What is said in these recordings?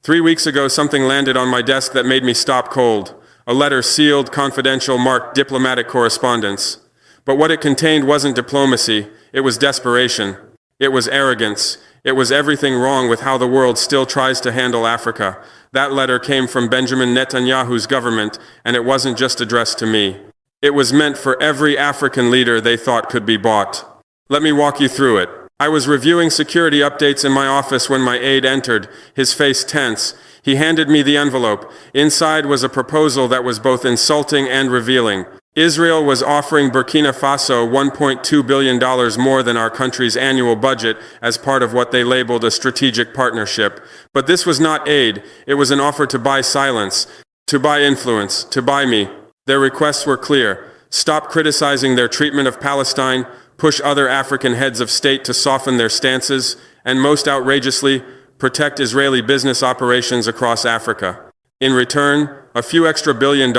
3 weeks ago, something landed on my desk that made me stop cold. A letter, sealed, confidential, marked diplomatic correspondence. But what it contained wasn't diplomacy, it was desperation. It was arrogance. It was everything wrong with how the world still tries to handle Africa. That letter came from Benjamin Netanyahu's government, and it wasn't just addressed to me. It was meant for every African leader they thought could be bought. Let me walk you through it. I was reviewing security updates in my office when my aide entered, his face tense. He handed me the envelope. Inside was a proposal that was both insulting and revealing. Israel was offering Burkina Faso $1.2 billion more than our country's annual budget as part of what they labeled a strategic partnership. But this was not aid. It was an offer to buy silence, to buy influence, to buy me. Their requests were clear. Stop criticizing their treatment of Palestine, push other African heads of state to soften their stances, and most outrageously, protect Israeli business operations across Africa. In return, a few extra $1 billion,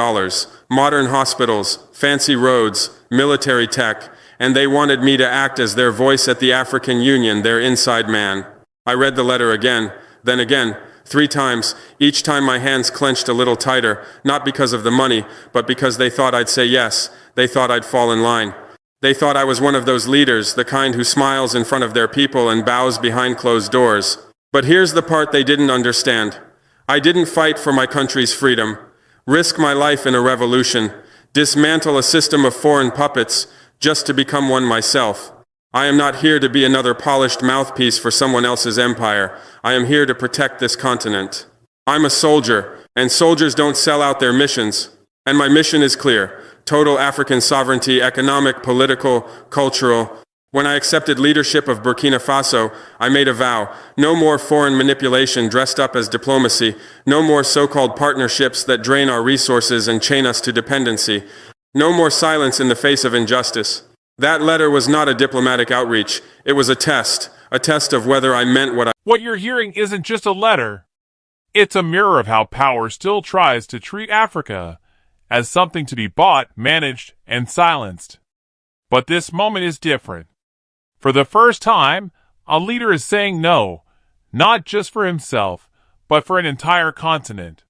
modern hospitals, fancy roads, military tech, and they wanted me to act as their voice at the African Union, their inside man. I read the letter again, then again, 3 times. Each time my hands clenched a little tighter, not because of the money, but because they thought I'd say yes. They thought I'd fall in line. They thought I was one of those leaders, the kind who smiles in front of their people and bows behind closed doors. But here's the part they didn't understand. I didn't fight for my country's freedom, risk my life in a revolution, dismantle a system of foreign puppets just to become one myself. I am not here to be another polished mouthpiece for someone else's empire. I am here to protect this continent. I'm a soldier, and soldiers don't sell out their missions. And my mission is clear. Total African sovereignty, economic, political, cultural. When I accepted leadership of Burkina Faso, I made a vow. No more foreign manipulation dressed up as diplomacy. No more so-called partnerships that drain our resources and chain us to dependency. No more silence in the face of injustice. That letter was not a diplomatic outreach. It was a test of whether I meant what I... What you're hearing isn't just a letter. It's a mirror of how power still tries to treat Africa as something to be bought, managed, and silenced. But this moment is different. For the first time, a leader is saying no, not just for himself, but for an entire continent.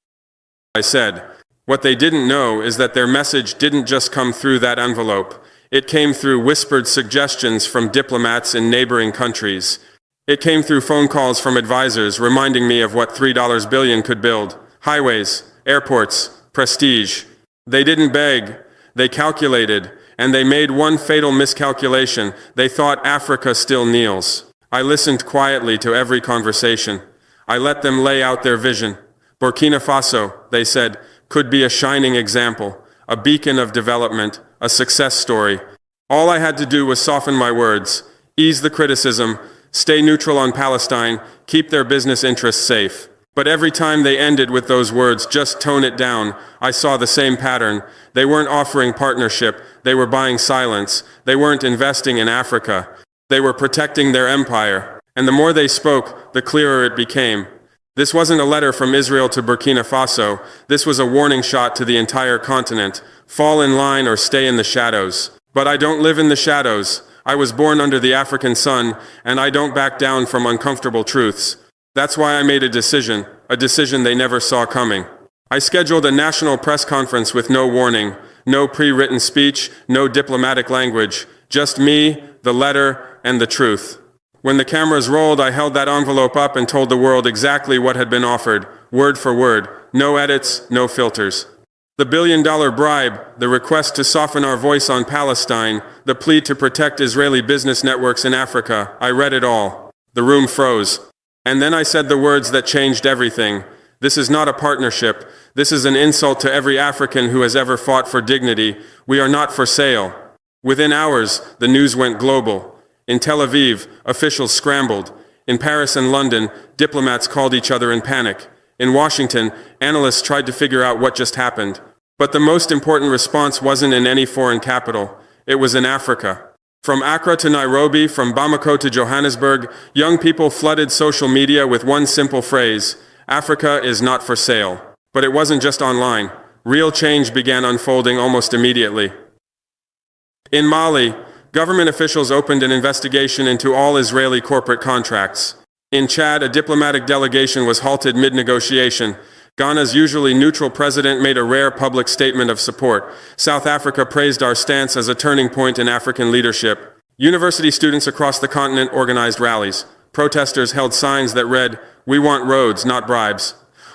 I said. What they didn't know is that their message didn't just come through that envelope. It came through whispered suggestions from diplomats in neighboring countries. It came through phone calls from advisors reminding me of what $3 billion could build. Highways, airports, prestige. They didn't beg. They calculated. And they made one fatal miscalculation. They thought Africa still kneels. I listened quietly to every conversation. I let them lay out their vision. Burkina Faso, they said, could be a shining example, a beacon of development, a success story. All I had to do was soften my words, ease the criticism, stay neutral on Palestine, keep their business interests safe. But every time they ended with those words, just tone it down, I saw the same pattern. They weren't offering partnership, they were buying silence. They weren't investing in Africa. They were protecting their empire. And the more they spoke, the clearer it became. This wasn't a letter from Israel to Burkina Faso. This was a warning shot to the entire continent. Fall in line or stay in the shadows. But I don't live in the shadows. I was born under the African sun, and I don't back down from uncomfortable truths. That's why I made a decision they never saw coming. I scheduled a national press conference with no warning, no pre-written speech, no diplomatic language, just me, the letter, and the truth. When the cameras rolled, I held that envelope up and told the world exactly what had been offered, word for word, no edits, no filters. The $1 billion bribe, the request to soften our voice on Palestine, the plea to protect Israeli business networks in Africa, I read it all. The room froze. And then I said the words that changed everything. This is not a partnership. This is an insult to every African who has ever fought for dignity. We are not for sale. Within hours, the news went global. In Tel Aviv, officials scrambled. In Paris and London, diplomats called each other in panic. In Washington, analysts tried to figure out what just happened. But the most important response wasn't in any foreign capital. It was in Africa. From Accra to Nairobi, from Bamako to Johannesburg, young people flooded social media with one simple phrase, Africa is not for sale. But it wasn't just online. Real change began unfolding almost immediately. In Mali, government officials opened an investigation into all Israeli corporate contracts. In Chad, a diplomatic delegation was halted mid-negotiation. Ghana's usually neutral president made a rare public statement of support. South Africa praised our stance as a turning point in African leadership. University students across the continent organized rallies. Protesters held signs that read, "We want roads, not bribes."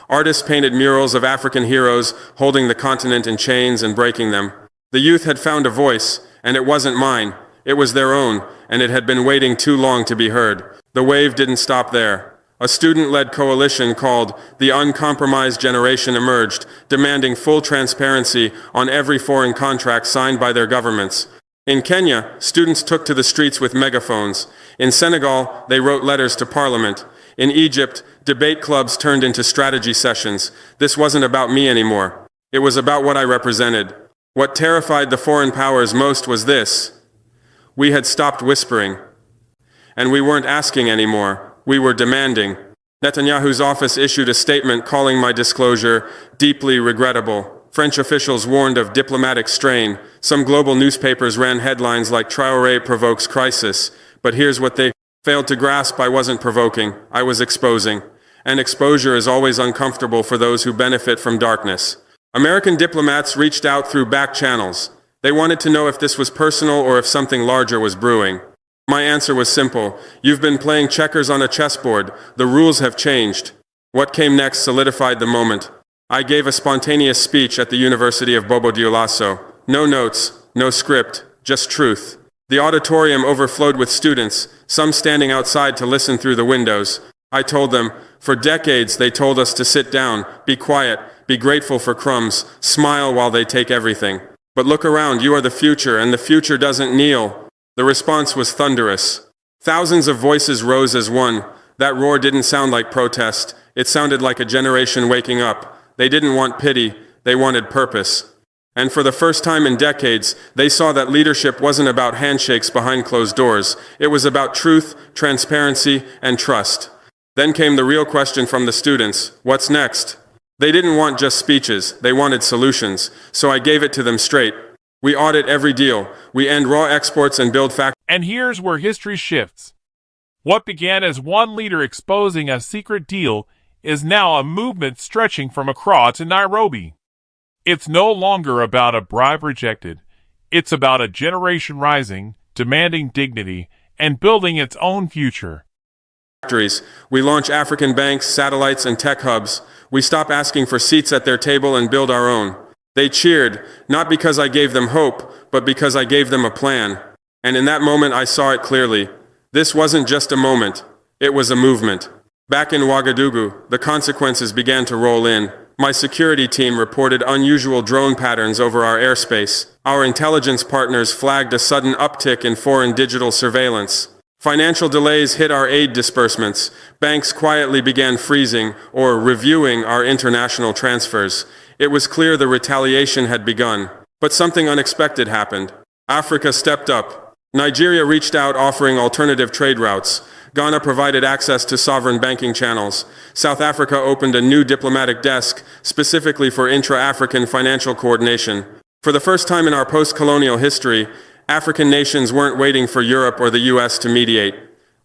Artists painted murals of African heroes holding the continent in chains and breaking them. The youth had found a voice, and it wasn't mine. It was their own, and it had been waiting too long to be heard. The wave didn't stop there. A student-led coalition called the Uncompromised Generation emerged, demanding full transparency on every foreign contract signed by their governments. In Kenya, students took to the streets with megaphones. In Senegal, they wrote letters to parliament. In Egypt, debate clubs turned into strategy sessions. This wasn't about me anymore. It was about what I represented. What terrified the foreign powers most was this. We had stopped whispering. And we weren't asking anymore. We were demanding. Netanyahu's office issued a statement calling my disclosure deeply regrettable. French officials warned of diplomatic strain. Some global newspapers ran headlines like Traore provokes crisis. But here's what they failed to grasp: I wasn't provoking, I was exposing. And exposure is always uncomfortable for those who benefit from darkness. American diplomats reached out through back channels. They wanted to know if this was personal or if something larger was brewing. My answer was simple. You've been playing checkers on a chessboard. The rules have changed. What came next solidified the moment. I gave a spontaneous speech at the University of Bobo Dioulasso. No notes, no script, just truth. The auditorium overflowed with students, some standing outside to listen through the windows. I told them, for decades they told us to sit down, be quiet, be grateful for crumbs, smile while they take everything. But look around, you are the future, and the future doesn't kneel. The response was thunderous. Thousands of voices rose as one. That roar didn't sound like protest. It sounded like a generation waking up. They didn't want pity, they wanted purpose. And for the first time in decades, they saw that leadership wasn't about handshakes behind closed doors. It was about truth, transparency, and trust. Then came the real question from the students. What's next? They didn't want just speeches, they wanted solutions. So I gave it to them straight. We audit every deal. We end raw exports and build factories. And here's where history shifts. What began as one leader exposing a secret deal is now a movement stretching from Accra to Nairobi. It's no longer about a bribe rejected. It's about a generation rising, demanding dignity, and building its own future. We launch African banks, satellites, and tech hubs. We stop asking for seats at their table and build our own. They cheered, not because I gave them hope, but because I gave them a plan. And in that moment I saw it clearly. This wasn't just a moment, it was a movement. Back in Ouagadougou, the consequences began to roll in. My security team reported unusual drone patterns over our airspace. Our intelligence partners flagged a sudden uptick in foreign digital surveillance. Financial delays hit our aid disbursements. Banks quietly began freezing or reviewing our international transfers. It was clear the retaliation had begun. But something unexpected happened. Africa stepped up. Nigeria reached out offering alternative trade routes. Ghana provided access to sovereign banking channels. South Africa opened a new diplomatic desk specifically for intra-African financial coordination. For the first time in our post-colonial history, African nations weren't waiting for Europe or the US to mediate.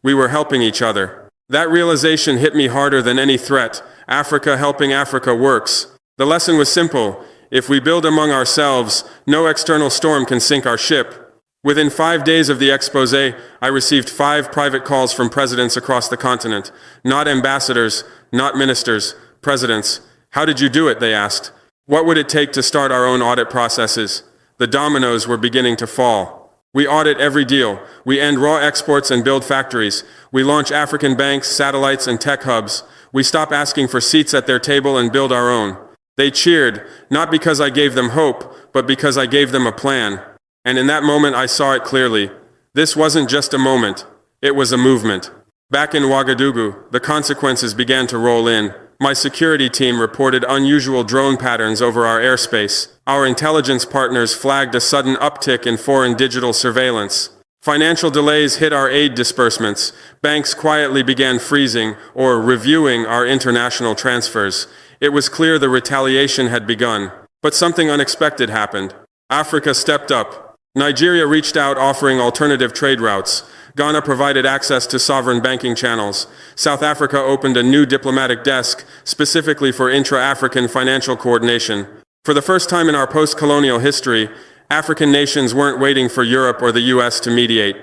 We were helping each other. That realization hit me harder than any threat. Africa helping Africa works. The lesson was simple. If we build among ourselves, no external storm can sink our ship. Within 5 days of the expose, I received 5 private calls from presidents across the continent. Not ambassadors, not ministers, presidents. How did you do it, they asked. What would it take to start our own audit processes? The dominoes were beginning to fall. We audit every deal. We end raw exports and build factories. We launch African banks, satellites, and tech hubs. We stop asking for seats at their table and build our own. They cheered, not because I gave them hope, but because I gave them a plan. And in that moment I saw it clearly. This wasn't just a moment, it was a movement. Back in Ouagadougou, the consequences began to roll in. My security team reported unusual drone patterns over our airspace. Our intelligence partners flagged a sudden uptick in foreign digital surveillance. Financial delays hit our aid disbursements. Banks quietly began freezing or reviewing our international transfers. It was clear the retaliation had begun. But something unexpected happened. Africa stepped up. Nigeria reached out offering alternative trade routes. Ghana provided access to sovereign banking channels. South Africa opened a new diplomatic desk specifically for intra-African financial coordination. For the first time in our post-colonial history, African nations weren't waiting for Europe or the US to mediate.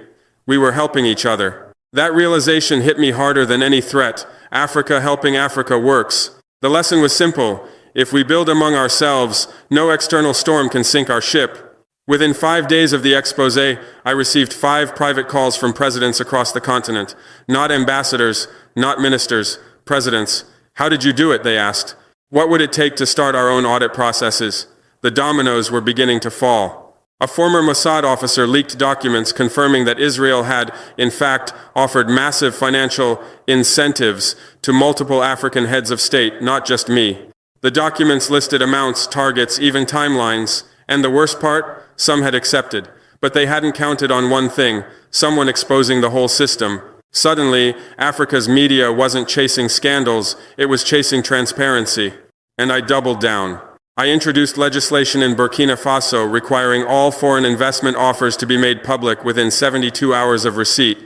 We were helping each other. That realization hit me harder than any threat. Africa helping Africa works. The lesson was simple. If we build among ourselves, no external storm can sink our ship. Within 5 days of the expose, I received 5 private calls from presidents across the continent. Not ambassadors, not ministers, presidents. How did you do it, they asked. What would it take to start our own audit processes? The dominoes were beginning to fall. A former Mossad officer leaked documents confirming that Israel had, in fact, offered massive financial incentives to multiple African heads of state, not just me. The documents listed amounts, targets, even timelines. And the worst part? Some had accepted. But they hadn't counted on one thing, someone exposing the whole system. Suddenly, Africa's media wasn't chasing scandals, it was chasing transparency. And I doubled down. I introduced legislation in Burkina Faso requiring all foreign investment offers to be made public within 72 hours of receipt.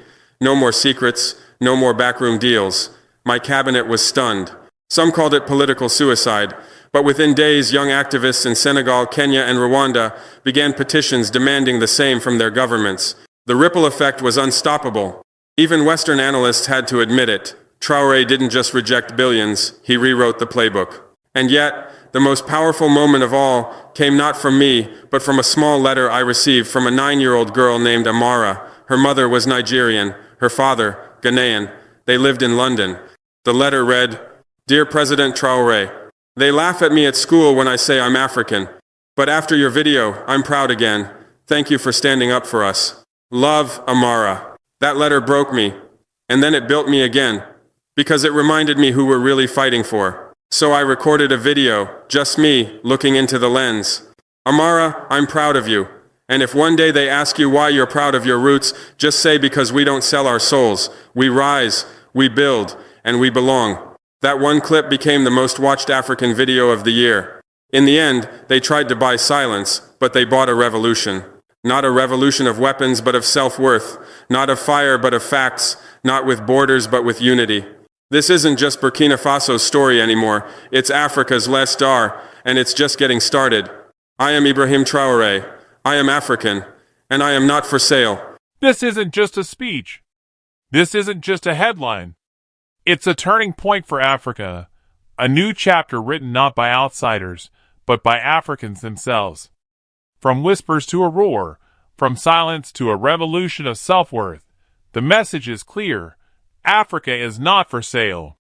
No more secrets, no more backroom deals. My cabinet was stunned. Some called it political suicide. But within days, young activists in Senegal, Kenya, and Rwanda began petitions demanding the same from their governments. The ripple effect was unstoppable. Even Western analysts had to admit it. Traore didn't just reject billions, he rewrote the playbook. And yet, the most powerful moment of all came not from me, but from a small letter I received from a 9-year-old girl named Amara. Her mother was Nigerian, her father, Ghanaian. They lived in London. The letter read, "Dear President Traore, they laugh at me at school when I say I'm African. But after your video, I'm proud again. Thank you for standing up for us. Love, Amara." That letter broke me. And then it built me again. Because it reminded me who we're really fighting for. So I recorded a video, just me, looking into the lens. Amara, I'm proud of you. And if one day they ask you why you're proud of your roots, just say because we don't sell our souls. We rise, we build, and we belong. That one clip became the most watched African video of the year. In the end, they tried to buy silence, but they bought a revolution. Not a revolution of weapons, but of self-worth. Not of fire, but of facts. Not with borders, but with unity. This isn't just Burkina Faso's story anymore. It's Africa's Lestar, and it's just getting started. I am Ibrahim Traoré. I am African, and I am not for sale. This isn't just a speech. This isn't just a headline. It's a turning point for Africa, a new chapter written not by outsiders, but by Africans themselves. From whispers to a roar, from silence to a revolution of self-worth, the message is clear. Africa is not for sale.